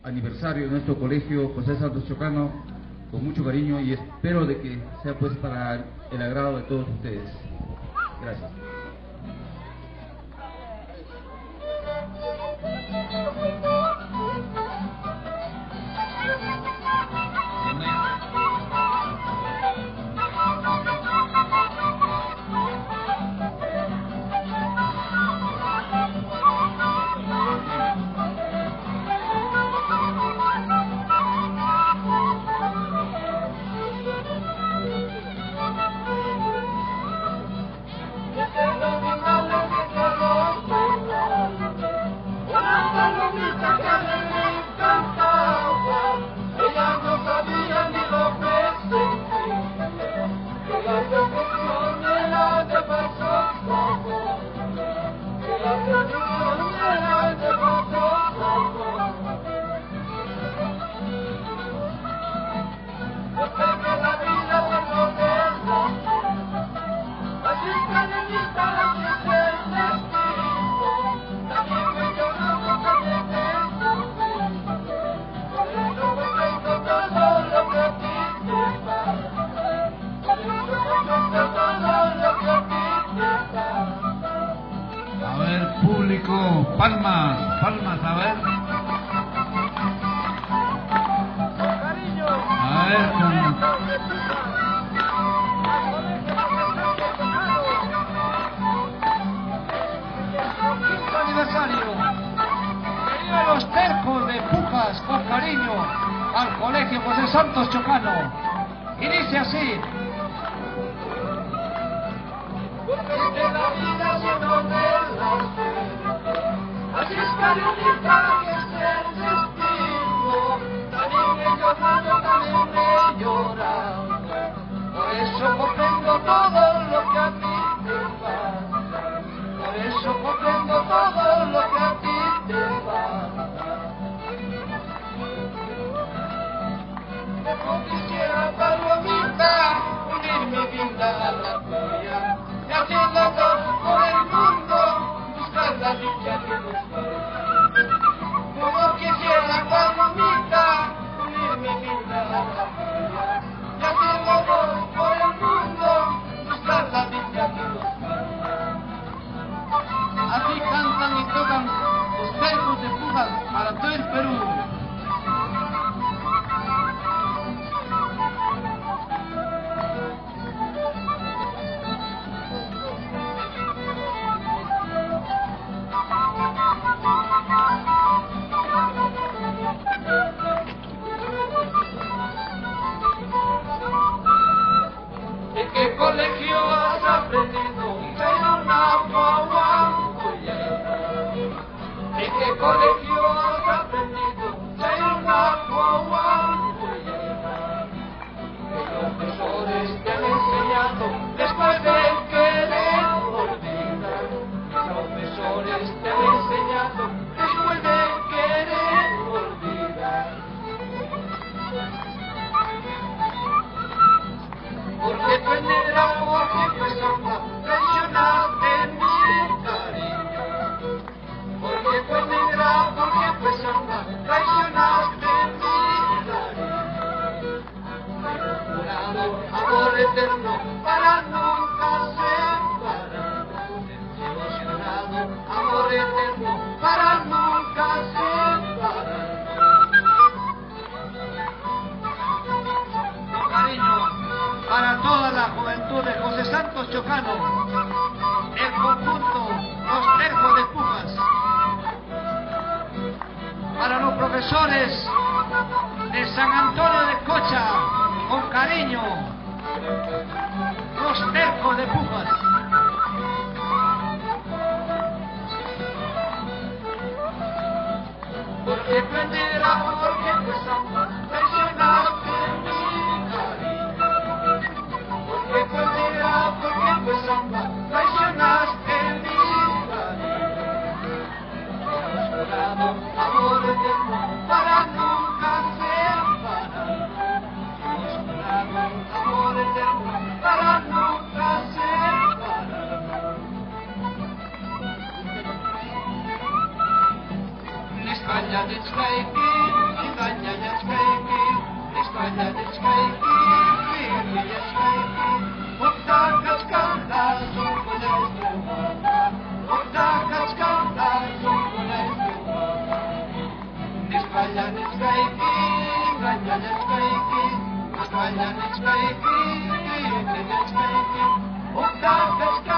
aniversario de nuestro colegio José Santos Chocano con mucho cariño y espero de que sea pues para el agrado de todos ustedes. Gracias. Palmas, palmas, a ver. A ver, Quinto aniversario. Querido los tercos de Pujas, con cariño, al colegio José Santos Chocano. Y dice así. Porque la vida se nos así es Carolita, que es el destino. También he llorado, también he llorado. Por eso comprendo todo lo que a ti te pasa. Por eso comprendo todo lo que a ti te pasa. Como quisiera, palomita, unir mi vida a la tuya. Y haciendo todo por el mundo, buscar la dicha que nos como quisiera, palomita, unir mi vida a la tuya. Y haciendo todo por el mundo, buscar la dicha que nos así cantan y tocan los tercos de Pujas para todo el Perú. ¿En qué colegio has aprendido ser una guaguancoyera? ¿En qué colegio has aprendido ser una guaguancoyera? Que los profesores te han enseñado después de querer olvidar. Los profesores te han enseñado después de querer olvidar. Porque tú en el amor que pues anda, traicionaste mi cariño. Porque tú en el amor que pues anda, traicionaste mi cariño. Hemos jurado amor eterno para nunca separarnos. Hemos jurado amor eterno para nunca separarnos. Con cariño para toda la juventud de José Santos Chocano, el conjunto Los Tercos de Pujas, para los profesores de San Antonio de Cocha, con cariño, Los Tercos de Pujas. Porque tú en el amor que pues anda, traicionaste mi cariño. Porque tú en el amor que pues anda, traicionaste mi cariño. Hemos jurado amor eterno para nunca separarnos. Hemos jurado amor eterno para nunca separarnos. España de Israel. Israel is kaiki, Billy is kaiki, Otakas kanta, Zungules Yuwaka, Otakas kanta, Zungules Yuwaka. Israel is kaiki, Israel is kaiki, Israel is kaiki, Billy is kaiki, Otakas kanta.